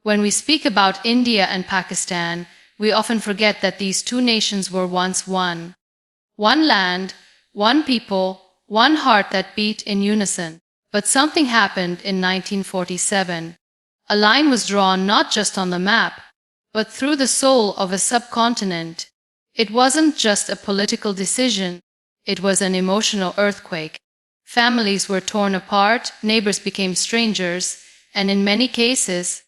When we speak about India and Pakistan, we often forget that these two nations were once one. One land, one people, one heart that beat in unison. But something happened in 1947. A line was drawn not just on the map, but through the soul of a subcontinent. It wasn't just a political decision, it was an emotional earthquake. Families were torn apart, neighbors became strangers, and in many cases,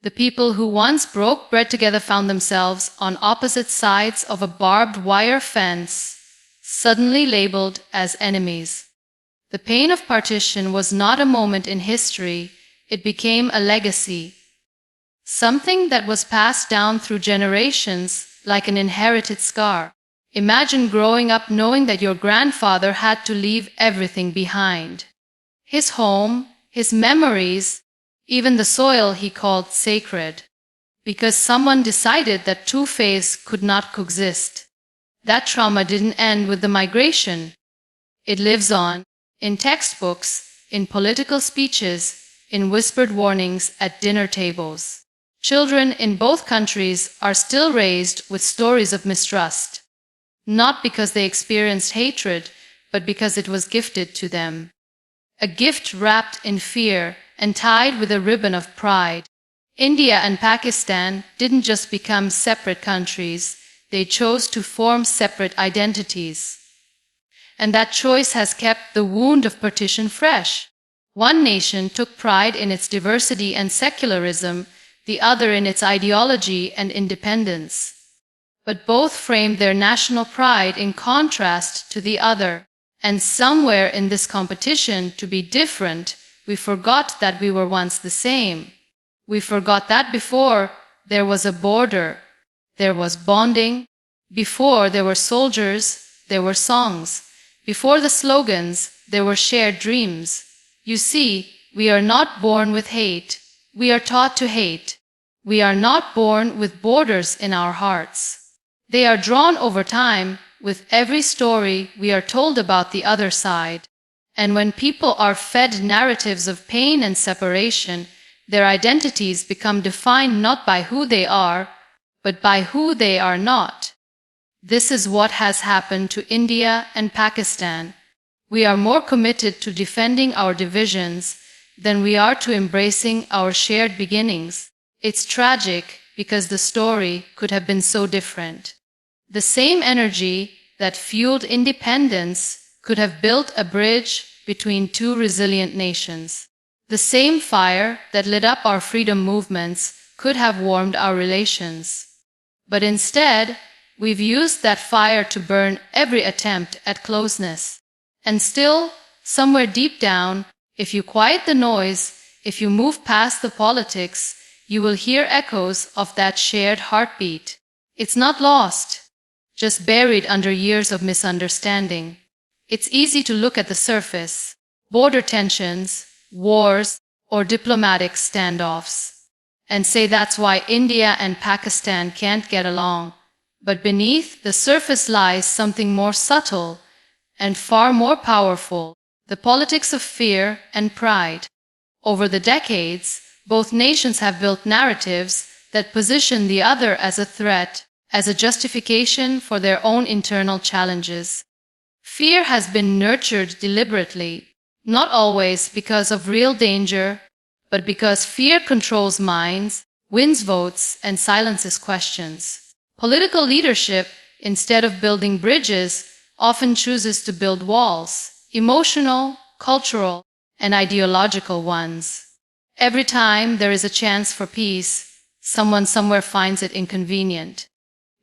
the people who once broke bread together found themselves on opposite sides of a barbed wire fence, suddenly labeled as enemies. The pain of partition was not a moment in history, it became a legacy. Something that was passed down through generations, like an inherited scar. Imagine growing up knowing that your grandfather had to leave everything behind. His home, his memories, even the soil he called sacred. Because someone decided that two faiths could not coexist. That trauma didn't end with the migration. It lives on, in textbooks, in political speeches, in whispered warnings at dinner tables. Children in both countries are still raised with stories of mistrust. Not because they experienced hatred, but because it was gifted to them. A gift wrapped in fear and tied with a ribbon of pride. India and Pakistan didn't just become separate countries, they chose to form separate identities. And that choice has kept the wound of partition fresh. One nation took pride in its diversity and secularism, the other in its ideology and independence. But both framed their national pride in contrast to the other. And somewhere in this competition to be different, we forgot that we were once the same. We forgot that before there was a border, there was bonding. Before there were soldiers, there were songs. Before the slogans, there were shared dreams. You see, we are not born with hate. We are taught to hate. We are not born with borders in our hearts. They are drawn over time with every story we are told about the other side. And when people are fed narratives of pain and separation, their identities become defined not by who they are, but by who they are not. This is what has happened to India and Pakistan. We are more committed to defending our divisions than we are to embracing our shared beginnings. It's tragic because the story could have been so different. The same energy that fueled independence could have built a bridge between two resilient nations. The same fire that lit up our freedom movements could have warmed our relations. But instead, we've used that fire to burn every attempt at closeness. And still, somewhere deep down, if you quiet the noise, if you move past the politics, you will hear echoes of that shared heartbeat. It's not lost, just buried under years of misunderstanding. It's easy to look at the surface, border tensions, wars, or diplomatic standoffs, and say that's why India and Pakistan can't get along. But beneath the surface lies something more subtle and far more powerful, the politics of fear and pride. Over the decades, both nations have built narratives that position the other as a threat, as a justification for their own internal challenges. Fear has been nurtured deliberately, not always because of real danger, but because fear controls minds, wins votes, and silences questions. Political leadership, instead of building bridges, often chooses to build walls, emotional, cultural, and ideological ones. Every time there is a chance for peace, someone somewhere finds it inconvenient.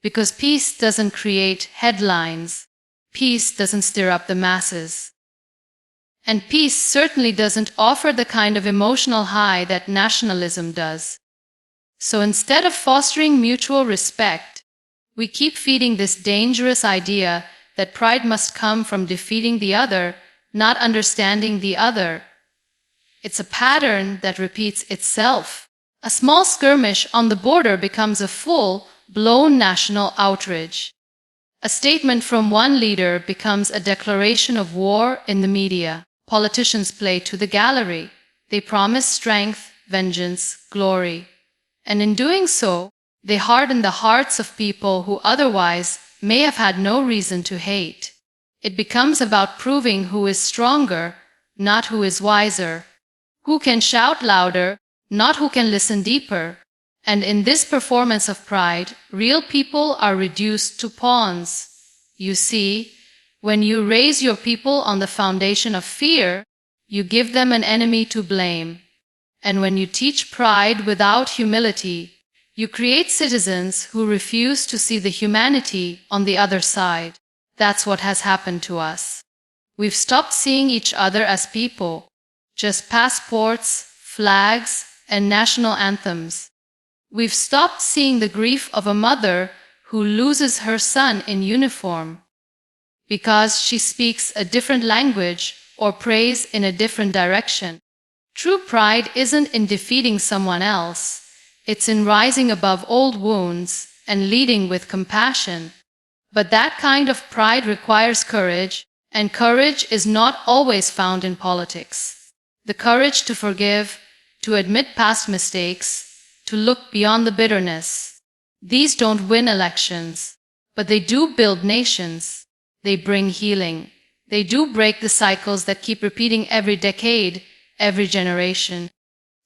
Because peace doesn't create headlines. Peace doesn't stir up the masses. And peace certainly doesn't offer the kind of emotional high that nationalism does. So instead of fostering mutual respect, we keep feeding this dangerous idea that pride must come from defeating the other, not understanding the other. It's a pattern that repeats itself. A small skirmish on the border becomes a full-blown national outrage. A statement from one leader becomes a declaration of war in the media. Politicians play to the gallery. They promise strength, vengeance, glory. And in doing so, they harden the hearts of people who otherwise may have had no reason to hate. It becomes about proving who is stronger, not who is wiser, who can shout louder, not who can listen deeper. And in this performance of pride, real people are reduced to pawns. You see, when you raise your people on the foundation of fear, you give them an enemy to blame. And when you teach pride without humility, you create citizens who refuse to see the humanity on the other side. That's what has happened to us. We've stopped seeing each other as people, just passports, flags, and national anthems. We've stopped seeing the grief of a mother who loses her son in uniform because she speaks a different language or prays in a different direction. True pride isn't in defeating someone else. It's in rising above old wounds and leading with compassion. But that kind of pride requires courage, and courage is not always found in politics. The courage to forgive, to admit past mistakes, to look beyond the bitterness. These don't win elections, but they do build nations. They bring healing. They do break the cycles that keep repeating every decade, every generation.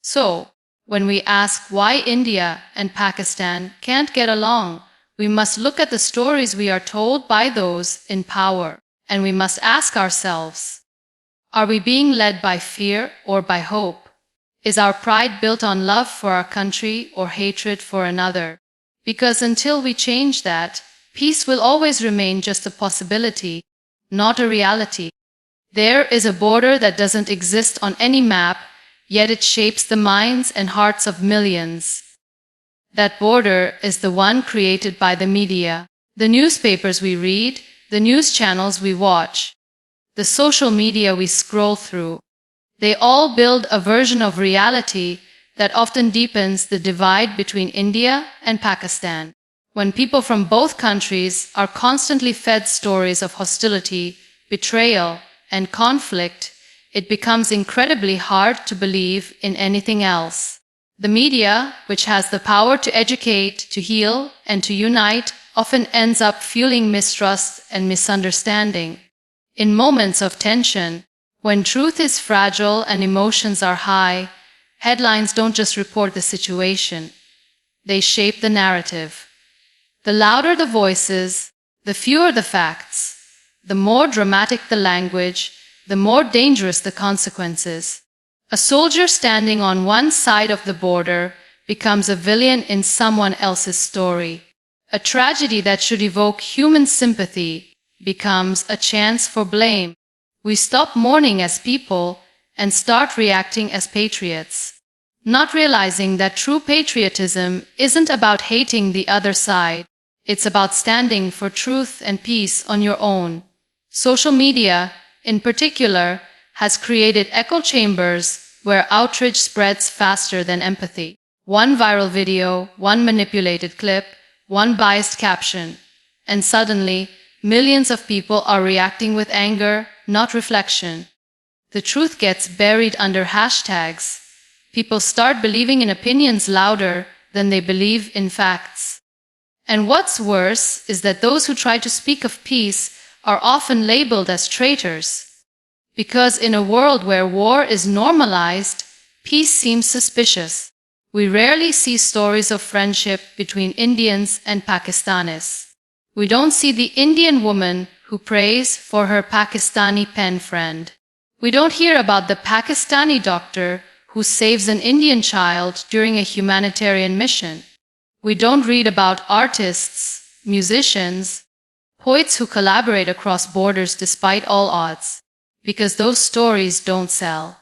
So, when we ask why India and Pakistan can't get along, we must look at the stories we are told by those in power, and we must ask ourselves, are we being led by fear or by hope? Is our pride built on love for our country or hatred for another? Because until we change that, peace will always remain just a possibility, not a reality. There is a border that doesn't exist on any map, yet it shapes the minds and hearts of millions. That border is the one created by the media, the newspapers we read, the news channels we watch, the social media we scroll through. They all build a version of reality that often deepens the divide between India and Pakistan. When people from both countries are constantly fed stories of hostility, betrayal, and conflict, it becomes incredibly hard to believe in anything else. The media, which has the power to educate, to heal, and to unite, often ends up fueling mistrust and misunderstanding. In moments of tension, when truth is fragile and emotions are high, headlines don't just report the situation. They shape the narrative. The louder the voices, the fewer the facts. The more dramatic the language, the more dangerous the consequences. A soldier standing on one side of the border becomes a villain in someone else's story. A tragedy that should evoke human sympathy becomes a chance for blame. We stop mourning as people and start reacting as patriots, not realizing that true patriotism isn't about hating the other side. It's about standing for truth and peace on your own. Social media, in particular, has created echo chambers where outrage spreads faster than empathy. One viral video, one manipulated clip, one biased caption, and suddenly, millions of people are reacting with anger, not reflection. The truth gets buried under hashtags. People start believing in opinions louder than they believe in facts. And what's worse is that those who try to speak of peace are often labeled as traitors. Because in a world where war is normalized, peace seems suspicious. We rarely see stories of friendship between Indians and Pakistanis. We don't see the Indian woman who prays for her Pakistani pen friend. We don't hear about the Pakistani doctor who saves an Indian child during a humanitarian mission. We don't read about artists, musicians, poets who collaborate across borders despite all odds. Because those stories don't sell.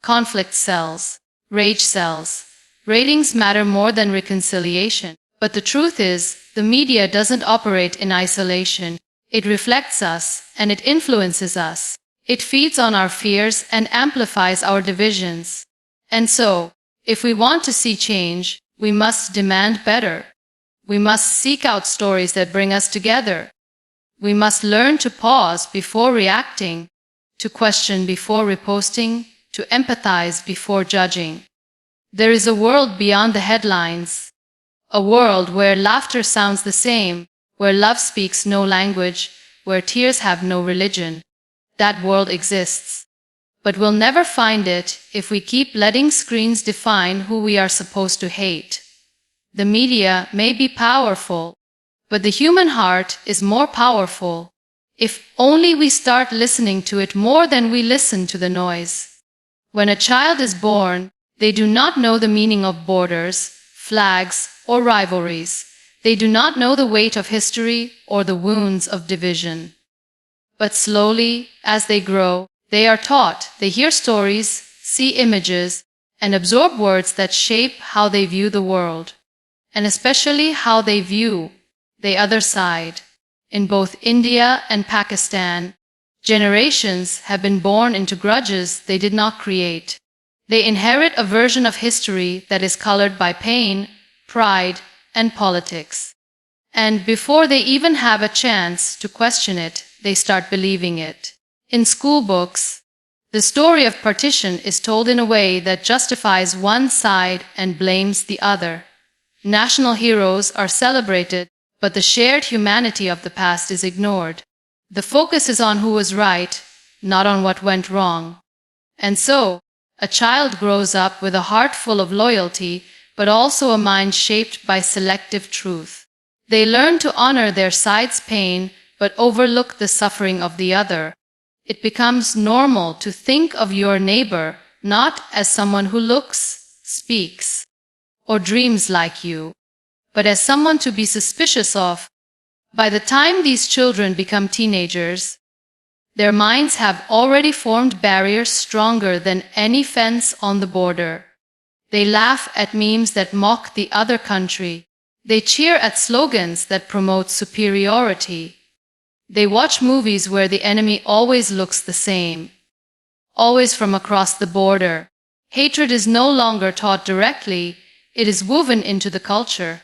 Conflict sells. Rage sells. Ratings matter more than reconciliation. But the truth is, the media doesn't operate in isolation. It reflects us, and it influences us. It feeds on our fears and amplifies our divisions. And so, if we want to see change, we must demand better. We must seek out stories that bring us together. We must learn to pause before reacting, to question before reposting, to empathize before judging. There is a world beyond the headlines. A world where laughter sounds the same, where love speaks no language, where tears have no religion. That world exists. But we'll never find it if we keep letting screens define who we are supposed to hate. The media may be powerful, but the human heart is more powerful. If only we start listening to it more than we listen to the noise. When a child is born, they do not know the meaning of borders, flags, or rivalries. They do not know the weight of history or the wounds of division. But slowly, as they grow, they are taught, they hear stories, see images, and absorb words that shape how they view the world, and especially how they view the other side. In both India and Pakistan, generations have been born into grudges they did not create. They inherit a version of history that is colored by pain, pride, and politics. And before they even have a chance to question it, they start believing it. In school books, the story of partition is told in a way that justifies one side and blames the other. National heroes are celebrated, but the shared humanity of the past is ignored. The focus is on who was right, not on what went wrong. And so, a child grows up with a heart full of loyalty, but also a mind shaped by selective truth. They learn to honor their side's pain, but overlook the suffering of the other. It becomes normal to think of your neighbor not as someone who looks, speaks, or dreams like you, but as someone to be suspicious of. By the time these children become teenagers, their minds have already formed barriers stronger than any fence on the border. They laugh at memes that mock the other country. They cheer at slogans that promote superiority. They watch movies where the enemy always looks the same, always from across the border. Hatred is no longer taught directly, it is woven into the culture.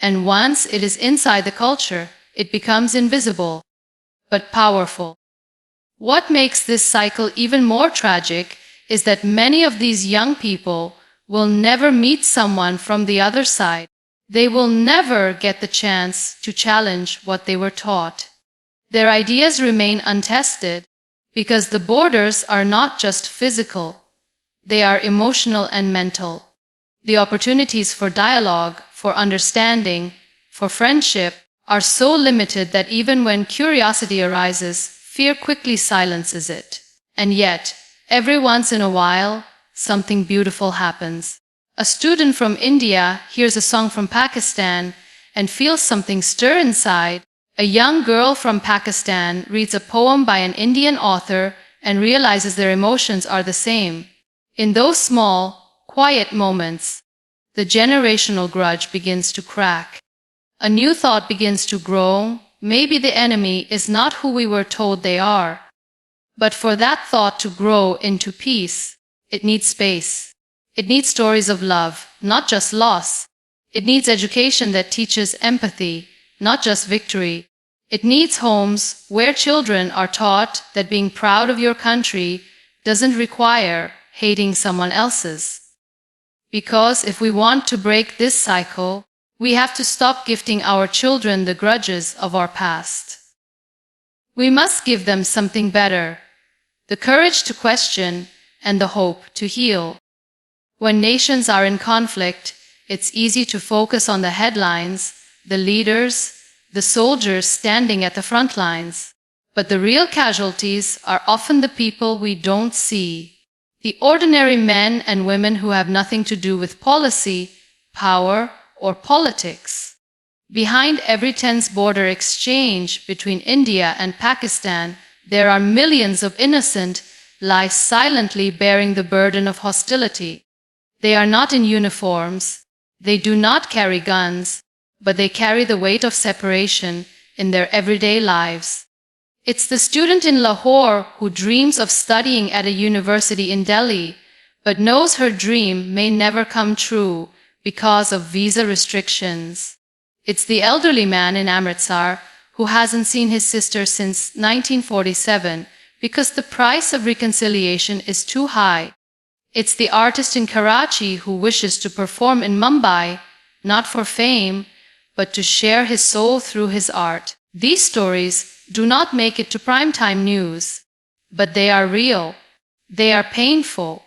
And once it is inside the culture, it becomes invisible, but powerful. What makes this cycle even more tragic is that many of these young people will never meet someone from the other side. They will never get the chance to challenge what they were taught. Their ideas remain untested because the borders are not just physical, they are emotional and mental. The opportunities for dialogue, for understanding, for friendship are so limited that even when curiosity arises, fear quickly silences it. And yet, every once in a while, something beautiful happens. A student from India hears a song from Pakistan and feels something stir inside. A young girl from Pakistan reads a poem by an Indian author and realizes their emotions are the same. In those small, quiet moments, the generational grudge begins to crack. A new thought begins to grow. Maybe the enemy is not who we were told they are. But for that thought to grow into peace, it needs space. It needs stories of love, not just loss. It needs education that teaches empathy, not just victory. It needs homes where children are taught that being proud of your country doesn't require hating someone else's. Because if we want to break this cycle, we have to stop gifting our children the grudges of our past. We must give them something better, the courage to question and the hope to heal. When nations are in conflict, it's easy to focus on the headlines, the leaders, the soldiers standing at the front lines. But the real casualties are often the people we don't see. The ordinary men and women who have nothing to do with policy, power, or politics. Behind every tense border exchange between India and Pakistan, there are millions of innocent lives silently bearing the burden of hostility. They are not in uniforms, they do not carry guns, but they carry the weight of separation in their everyday lives. It's the student in Lahore who dreams of studying at a university in Delhi, but knows her dream may never come true because of visa restrictions. It's the elderly man in Amritsar who hasn't seen his sister since 1947 because the price of reconciliation is too high. It's the artist in Karachi who wishes to perform in Mumbai, not for fame, but to share his soul through his art. These stories do not make it to primetime news, but they are real, they are painful,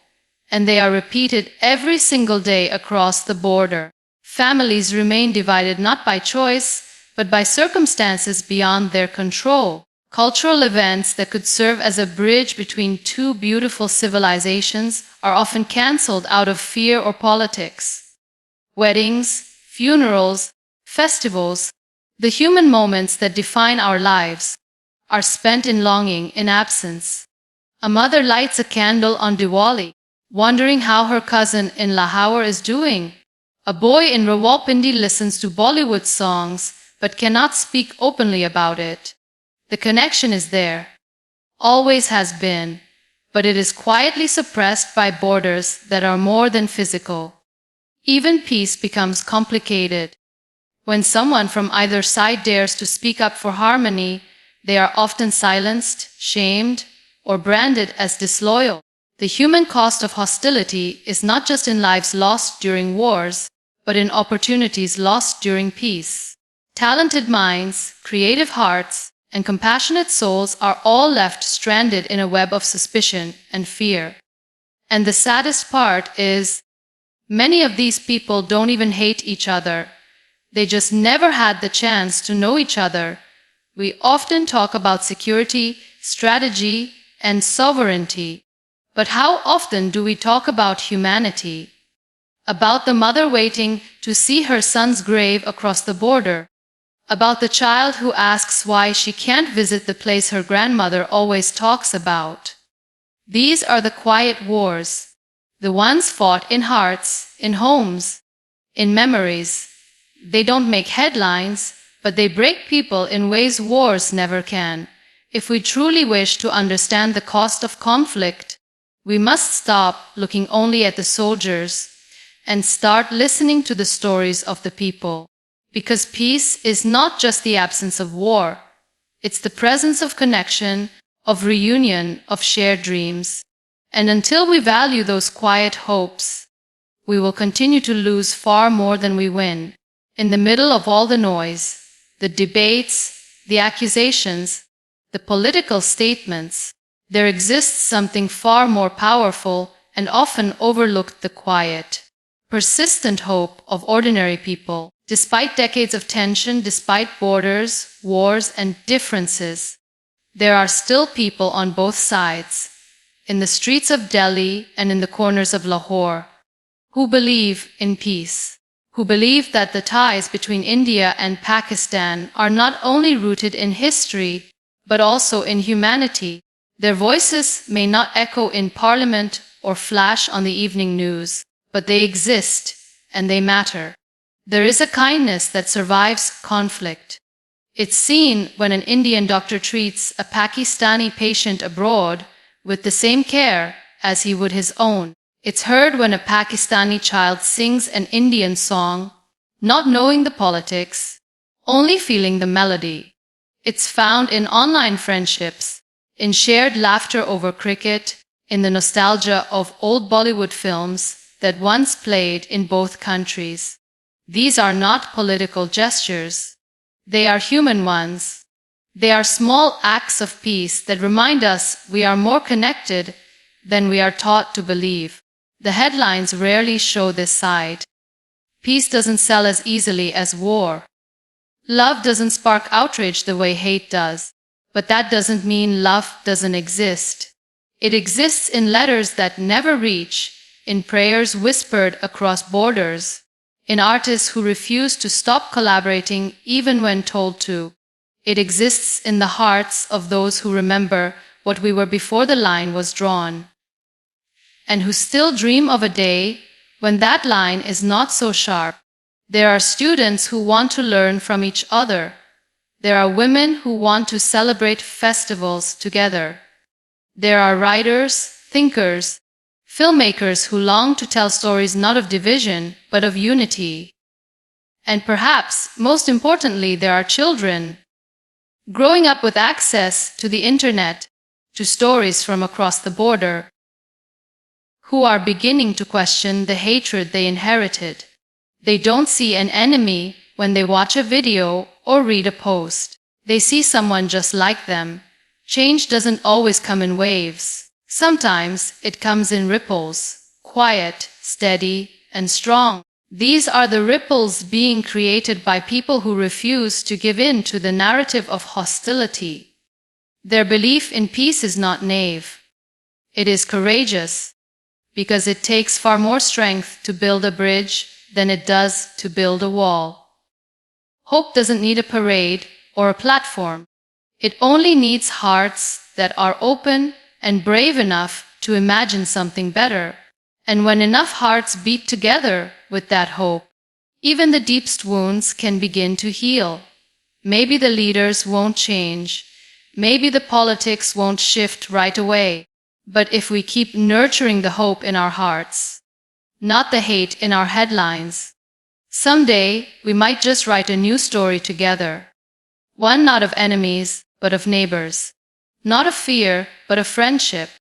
and they are repeated every single day across the border. Families remain divided not by choice, but by circumstances beyond their control. Cultural events that could serve as a bridge between two beautiful civilizations are often cancelled out of fear or politics. Weddings, funerals, festivals, the human moments that define our lives, are spent in longing, in absence. A mother lights a candle on Diwali, wondering how her cousin in Lahore is doing. A boy in Rawalpindi listens to Bollywood songs, but cannot speak openly about it. The connection is there, always has been, but it is quietly suppressed by borders that are more than physical. Even peace becomes complicated. When someone from either side dares to speak up for harmony, they are often silenced, shamed, or branded as disloyal. The human cost of hostility is not just in lives lost during wars, but in opportunities lost during peace. Talented minds, creative hearts, and compassionate souls are all left stranded in a web of suspicion and fear. And the saddest part is, many of these people don't even hate each other. They just never had the chance to know each other. We often talk about security, strategy, and sovereignty. But how often do we talk about humanity? About the mother waiting to see her son's grave across the border? About the child who asks why she can't visit the place her grandmother always talks about? These are the quiet wars, the ones fought in hearts, in homes, in memories. They don't make headlines, but they break people in ways wars never can. If we truly wish to understand the cost of conflict, we must stop looking only at the soldiers and start listening to the stories of the people. Because peace is not just the absence of war, it's the presence of connection, of reunion, of shared dreams. And until we value those quiet hopes, we will continue to lose far more than we win. In the middle of all the noise, the debates, the accusations, the political statements, there exists something far more powerful and often overlooked: the quiet, persistent hope of ordinary people. Despite decades of tension, despite borders, wars, and differences, there are still people on both sides, in the streets of Delhi and in the corners of Lahore, who believe in peace, who believe that the ties between India and Pakistan are not only rooted in history, but also in humanity. Their voices may not echo in parliament or flash on the evening news, but they exist, and they matter. There is a kindness that survives conflict. It's seen when an Indian doctor treats a Pakistani patient abroad with the same care as he would his own. It's heard when a Pakistani child sings an Indian song, not knowing the politics, only feeling the melody. It's found in online friendships, in shared laughter over cricket, in the nostalgia of old Bollywood films that once played in both countries. These are not political gestures. They are human ones. They are small acts of peace that remind us we are more connected than we are taught to believe. The headlines rarely show this side. Peace doesn't sell as easily as war. Love doesn't spark outrage the way hate does. But that doesn't mean love doesn't exist. It exists in letters that never reach, in prayers whispered across borders, in artists who refuse to stop collaborating even when told to. It exists in the hearts of those who remember what we were before the line was drawn, and who still dream of a day when that line is not so sharp. There are students who want to learn from each other. There are women who want to celebrate festivals together. There are writers, thinkers, filmmakers who long to tell stories not of division, but of unity. And perhaps, most importantly, there are children, growing up with access to the internet, to stories from across the border, who are beginning to question the hatred they inherited. They don't see an enemy when they watch a video or read a post. They see someone just like them. Change doesn't always come in waves. Sometimes it comes in ripples, quiet, steady, and strong. These are the ripples being created by people who refuse to give in to the narrative of hostility. Their belief in peace is not naive. It is courageous, because it takes far more strength to build a bridge than it does to build a wall. Hope doesn't need a parade or a platform. It only needs hearts that are open and brave enough to imagine something better. And when enough hearts beat together with that hope, even the deepest wounds can begin to heal. Maybe the leaders won't change. Maybe the politics won't shift right away. But if we keep nurturing the hope in our hearts, not the hate in our headlines, someday we might just write a new story together. One not of enemies, but of neighbors. Not of fear, but of friendship.